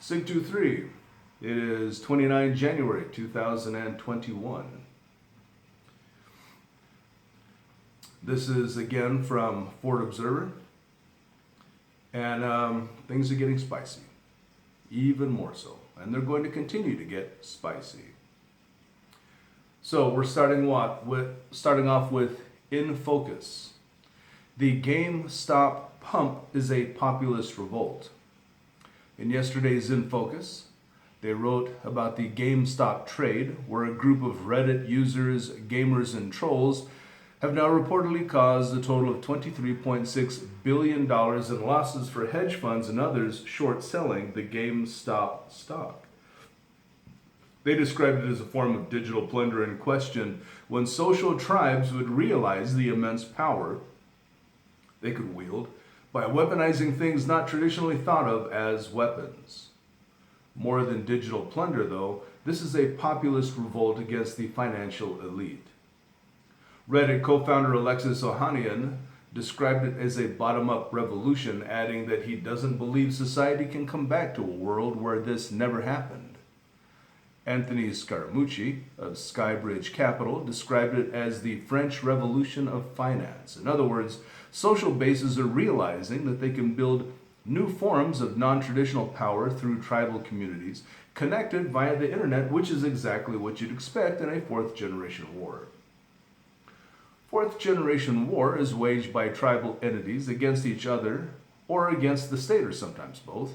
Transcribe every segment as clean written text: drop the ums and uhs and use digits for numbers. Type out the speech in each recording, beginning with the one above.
SIG-23. It is 29 January 2021. This is again from Fort Observer. And things are getting spicy. Even more so. And they're going to continue to get spicy. So we're starting off with In Focus. The GameStop pump is a populist revolt. In yesterday's In Focus, they wrote about the GameStop trade, where a group of Reddit users, gamers, and trolls have now reportedly caused a total of $23.6 billion in losses for hedge funds and others short selling the GameStop stock. They described it as a form of digital plunder and questioned when social tribes would realize the immense power they could wield by weaponizing things not traditionally thought of as weapons. More than digital plunder, though, this is a populist revolt against the financial elite. Reddit co-founder Alexis Ohanian described it as a bottom-up revolution, adding that he doesn't believe society can come back to a world where this never happened. Anthony Scaramucci of Skybridge Capital described it as the French Revolution of finance. In other words, social bases are realizing that they can build new forms of non-traditional power through tribal communities connected via the internet, which is exactly what you'd expect in a fourth-generation war. Fourth-generation war is waged by tribal entities against each other or against the state, or sometimes both,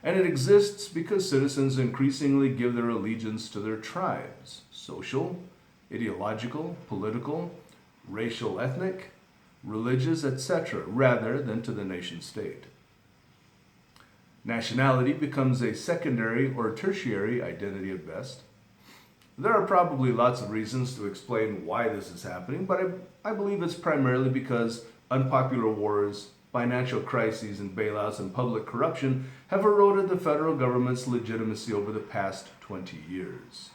and it exists because citizens increasingly give their allegiance to their tribes, social, ideological, political, racial, ethnic, religious, etc., rather than to the nation-state. Nationality becomes a secondary or tertiary identity at best. There are probably lots of reasons to explain why this is happening, but I believe it's primarily because unpopular wars, financial crises and bailouts, and public corruption have eroded the federal government's legitimacy over the past 20 years.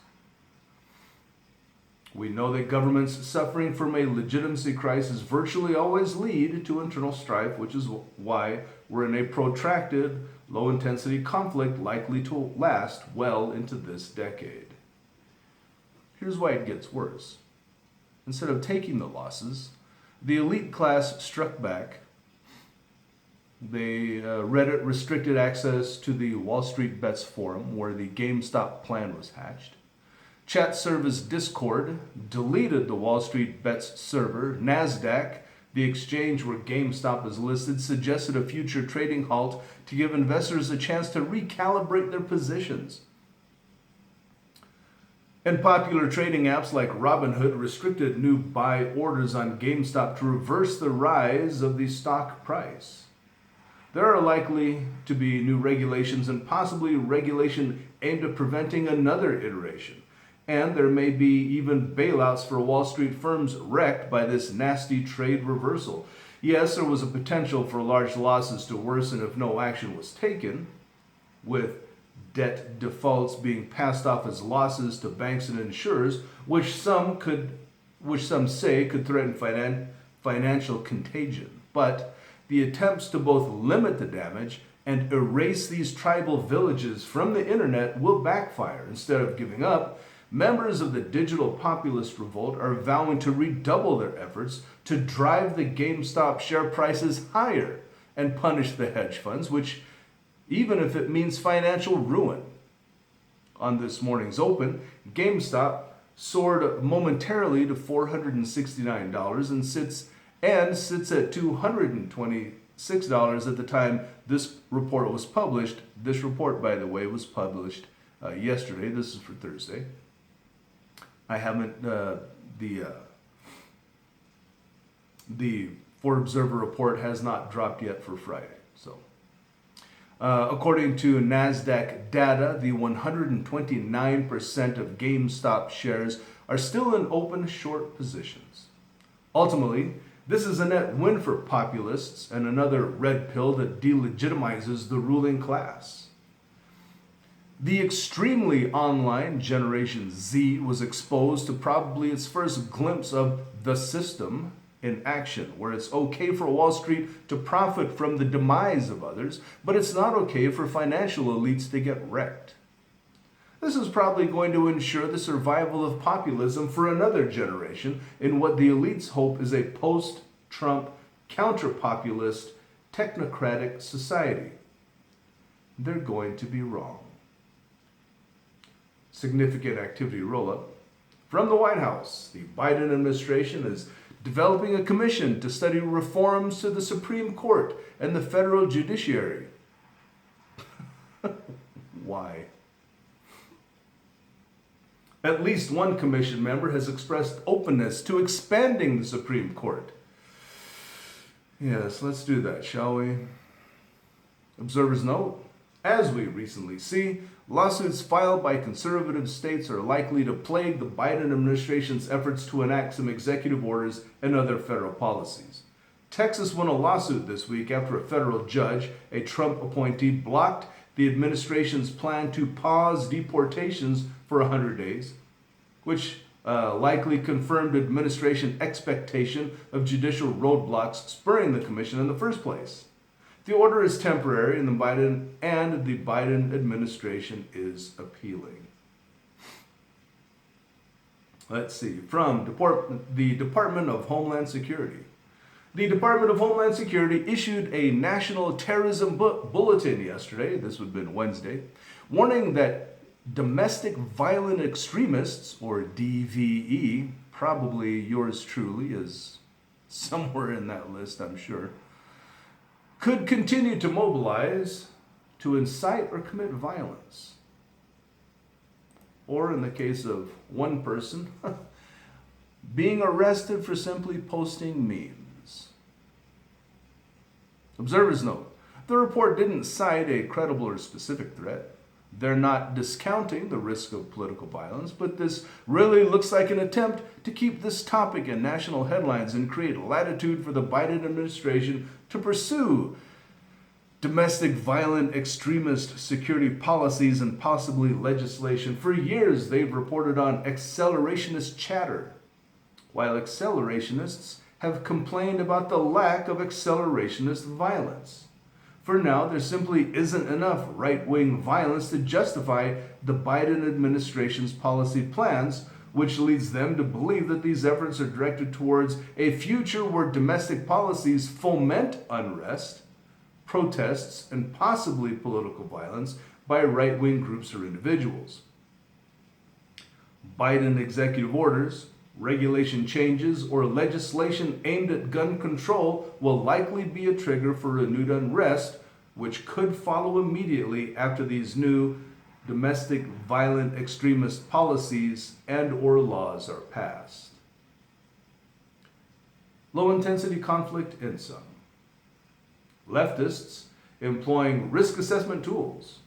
We know that governments suffering from a legitimacy crisis virtually always lead to internal strife, which is why we're in a protracted, low-intensity conflict likely to last well into this decade. Here's why it gets worse. Instead of taking the losses, the elite class struck back. Reddit restricted access to the Wall Street Bets forum where the GameStop plan was hatched. Chat service Discord deleted the Wall Street Bets server. NASDAQ, the exchange where GameStop is listed, suggested a future trading halt to give investors a chance to recalibrate their positions. And popular trading apps like Robinhood restricted new buy orders on GameStop to reverse the rise of the stock price. There are likely to be new regulations and possibly regulation aimed at preventing another iteration. And there may be even bailouts for Wall Street firms wrecked by this nasty trade reversal. Yes, there was a potential for large losses to worsen if no action was taken, with debt defaults being passed off as losses to banks and insurers, which some say could threaten financial contagion. But the attempts to both limit the damage and erase these tribal villages from the internet will backfire. Instead of giving up, members of the digital populist revolt are vowing to redouble their efforts to drive the GameStop share prices higher and punish the hedge funds, which even if it means financial ruin. On this morning's open, GameStop soared momentarily to $469 and sits at $226 at the time this report was published. This report, by the way, was published yesterday. This is for Thursday. I haven't, the Fort Observer report has not dropped yet for Friday. So, according to NASDAQ data, the 129% of GameStop shares are still in open short positions. Ultimately, this is a net win for populists and another red pill that delegitimizes the ruling class. The extremely online Generation Z was exposed to probably its first glimpse of the system in action, where it's okay for Wall Street to profit from the demise of others, but it's not okay for financial elites to get wrecked. This is probably going to ensure the survival of populism for another generation in what the elites hope is a post-Trump, counter-populist, technocratic society. They're going to be wrong. Significant activity roll-up. From the White House, the Biden administration is developing a commission to study reforms to the Supreme Court and the federal judiciary. Why? At least one commission member has expressed openness to expanding the Supreme Court. Yes, let's do that, shall we? Observers note, as we recently see, lawsuits filed by conservative states are likely to plague the Biden administration's efforts to enact some executive orders and other federal policies. Texas won a lawsuit this week after a federal judge, a Trump appointee, blocked the administration's plan to pause deportations for 100 days, which likely confirmed administration expectation of judicial roadblocks spurring the commission in the first place. The order is temporary, and the Biden administration is appealing. Let's see, from the Department of Homeland Security. The Department of Homeland Security issued a national terrorism bulletin yesterday, this would have been Wednesday, warning that domestic violent extremists, or DVE, probably yours truly is somewhere in that list, I'm sure, could continue to mobilize to incite or commit violence. Or in the case of one person, being arrested for simply posting memes. Observers note, the report didn't cite a credible or specific threat. They're not discounting the risk of political violence, but this really looks like an attempt to keep this topic in national headlines and create latitude for the Biden administration to pursue domestic violent extremist security policies and possibly legislation. For years, they've reported on accelerationist chatter, while accelerationists have complained about the lack of accelerationist violence. For now, there simply isn't enough right-wing violence to justify the Biden administration's policy plans, which leads them to believe that these efforts are directed towards a future where domestic policies foment unrest, protests, and possibly political violence by right-wing groups or individuals. Biden executive orders, regulation changes, or legislation aimed at gun control will likely be a trigger for renewed unrest, which could follow immediately after these new domestic violent extremist policies and or laws are passed. Low-intensity conflict in some. Leftists employing risk assessment tools.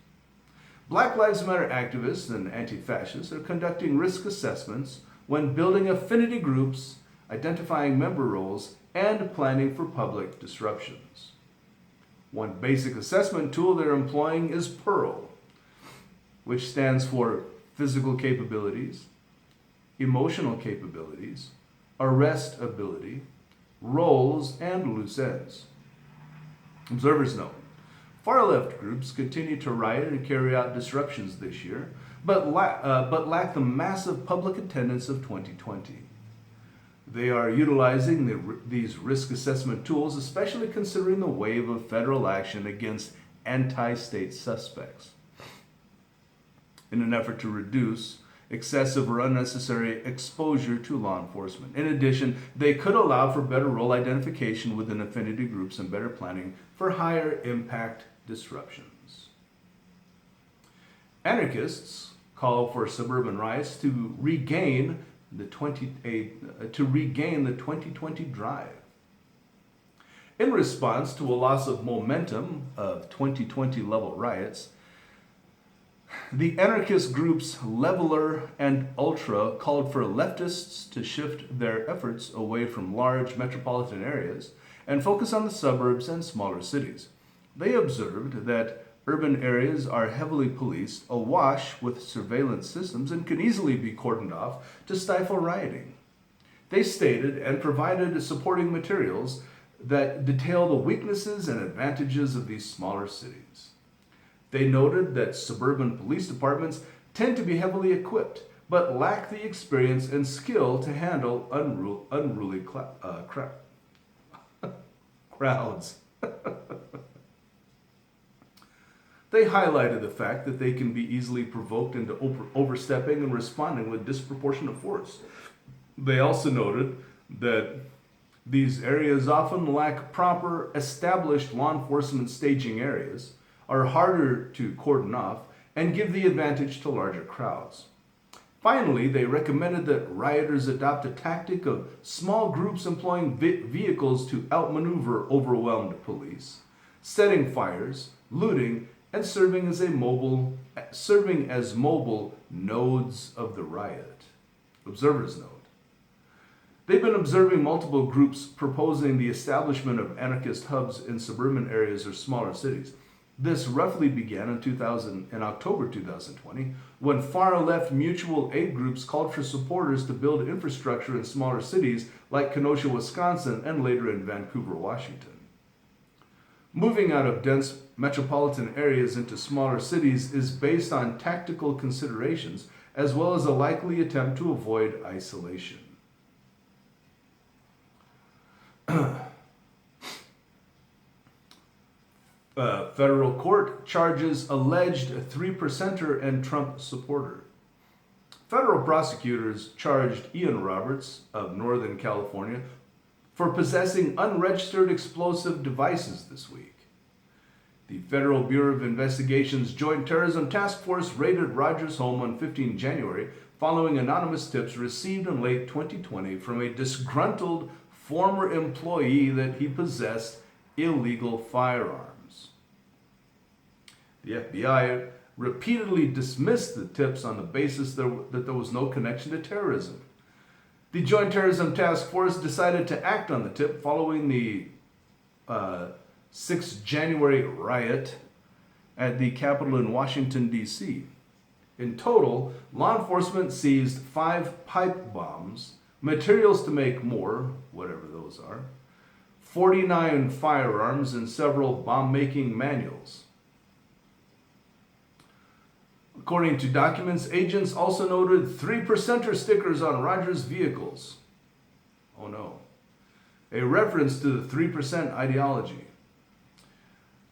Black Lives Matter activists and anti-fascists are conducting risk assessments when building affinity groups, identifying member roles, and planning for public disruptions. One basic assessment tool they're employing is PEARL, which stands for physical capabilities, emotional capabilities, arrest ability, roles, and loose ends. Observers note, far-left groups continue to riot and carry out disruptions this year, but lack the massive public attendance of 2020. They are utilizing these risk assessment tools, especially considering the wave of federal action against anti-state suspects, in an effort to reduce excessive or unnecessary exposure to law enforcement. In addition, they could allow for better role identification within affinity groups and better planning for higher impact disruptions. Anarchists call for suburban riots to regain the 2020 drive. In response to a loss of momentum of 2020 level riots, the anarchist groups Leveler and Ultra called for leftists to shift their efforts away from large metropolitan areas and focus on the suburbs and smaller cities. They observed that urban areas are heavily policed, awash with surveillance systems, and can easily be cordoned off to stifle rioting. They stated and provided supporting materials that detail the weaknesses and advantages of these smaller cities. They noted that suburban police departments tend to be heavily equipped, but lack the experience and skill to handle unruly crowds. They highlighted the fact that they can be easily provoked into overstepping and responding with disproportionate force. They also noted that these areas often lack proper established law enforcement staging areas, are harder to cordon off, and give the advantage to larger crowds. Finally, they recommended that rioters adopt a tactic of small groups employing vehicles to outmaneuver overwhelmed police, setting fires, looting, and serving as mobile nodes of the riot. Observers note. They've been observing multiple groups proposing the establishment of anarchist hubs in suburban areas or smaller cities. This roughly began in October 2020, when far-left mutual aid groups called for supporters to build infrastructure in smaller cities like Kenosha, Wisconsin, and later in Vancouver, Washington. Moving out of dense metropolitan areas into smaller cities is based on tactical considerations, as well as a likely attempt to avoid isolation. Federal court charges alleged 3%er and Trump supporter. Federal prosecutors charged Ian Roberts of Northern California for possessing unregistered explosive devices this week. The Federal Bureau of Investigation's Joint Terrorism Task Force raided Rogers' home on 15 January following anonymous tips received in late 2020 from a disgruntled former employee that he possessed illegal firearms. The FBI repeatedly dismissed the tips on the basis that there was no connection to terrorism. The Joint Terrorism Task Force decided to act on the tip following the 6 January riot at the Capitol in Washington, D.C. In total, law enforcement seized 5 pipe bombs, materials to make more, whatever those are, 49 firearms, and several bomb-making manuals. According to documents, agents also noted 3%er stickers on Rogers' vehicles. Oh no. A reference to the 3% ideology.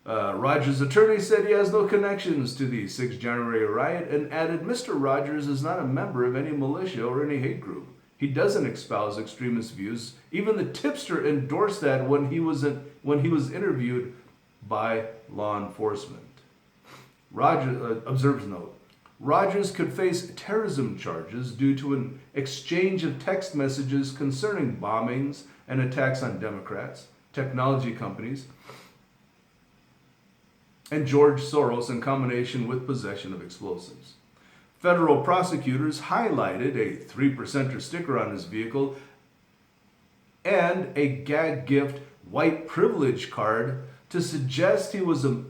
Rogers' attorney said he has no connections to the 6 January riot and added Mr. Rogers is not a member of any militia or any hate group. He doesn't espouse extremist views. Even the tipster endorsed that when he was interviewed by law enforcement. Rogers, observes note, Rogers could face terrorism charges due to an exchange of text messages concerning bombings and attacks on Democrats, technology companies, and George Soros in combination with possession of explosives. Federal prosecutors highlighted a 3%er sticker on his vehicle and a gag gift white privilege card to suggest he was a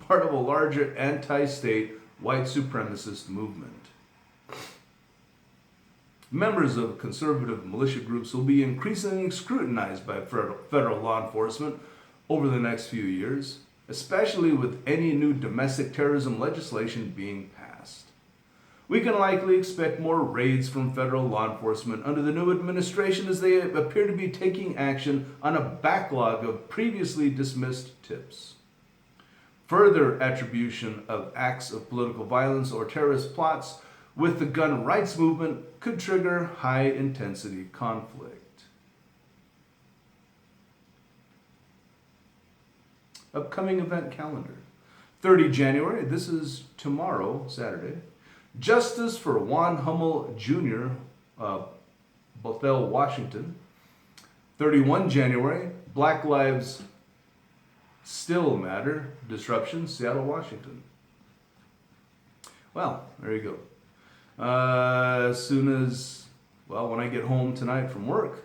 part of a larger anti-state white supremacist movement. Members of conservative militia groups will be increasingly scrutinized by federal law enforcement over the next few years, especially with any new domestic terrorism legislation being passed. We can likely expect more raids from federal law enforcement under the new administration as they appear to be taking action on a backlog of previously dismissed tips. Further attribution of acts of political violence or terrorist plots with the gun rights movement could trigger high-intensity conflict. Upcoming event calendar. 30 January, this is tomorrow, Saturday. Justice for Juan Hummel Jr., Bothell, Washington. 31 January, Black Lives Still Matter, Disruption, Seattle, Washington. Well, there you go. As soon as, when I get home tonight from work,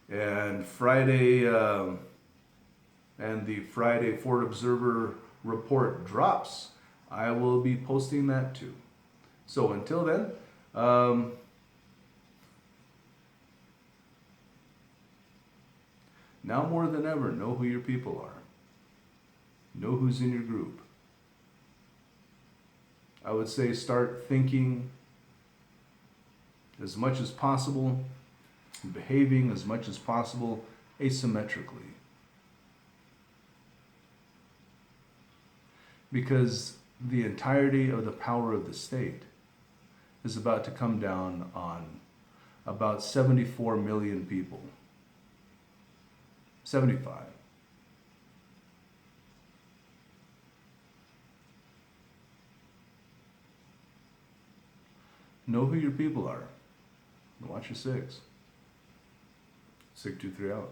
and Friday, and the Friday Ford Observer report drops, I will be posting that too. So until then, Now more than ever, know who your people are. Know who's in your group. I would say start thinking as much as possible, behaving as much as possible asymmetrically. Because the entirety of the power of the state is about to come down on about 74 million people. 75. Know who your people are. Watch your six. 623 out.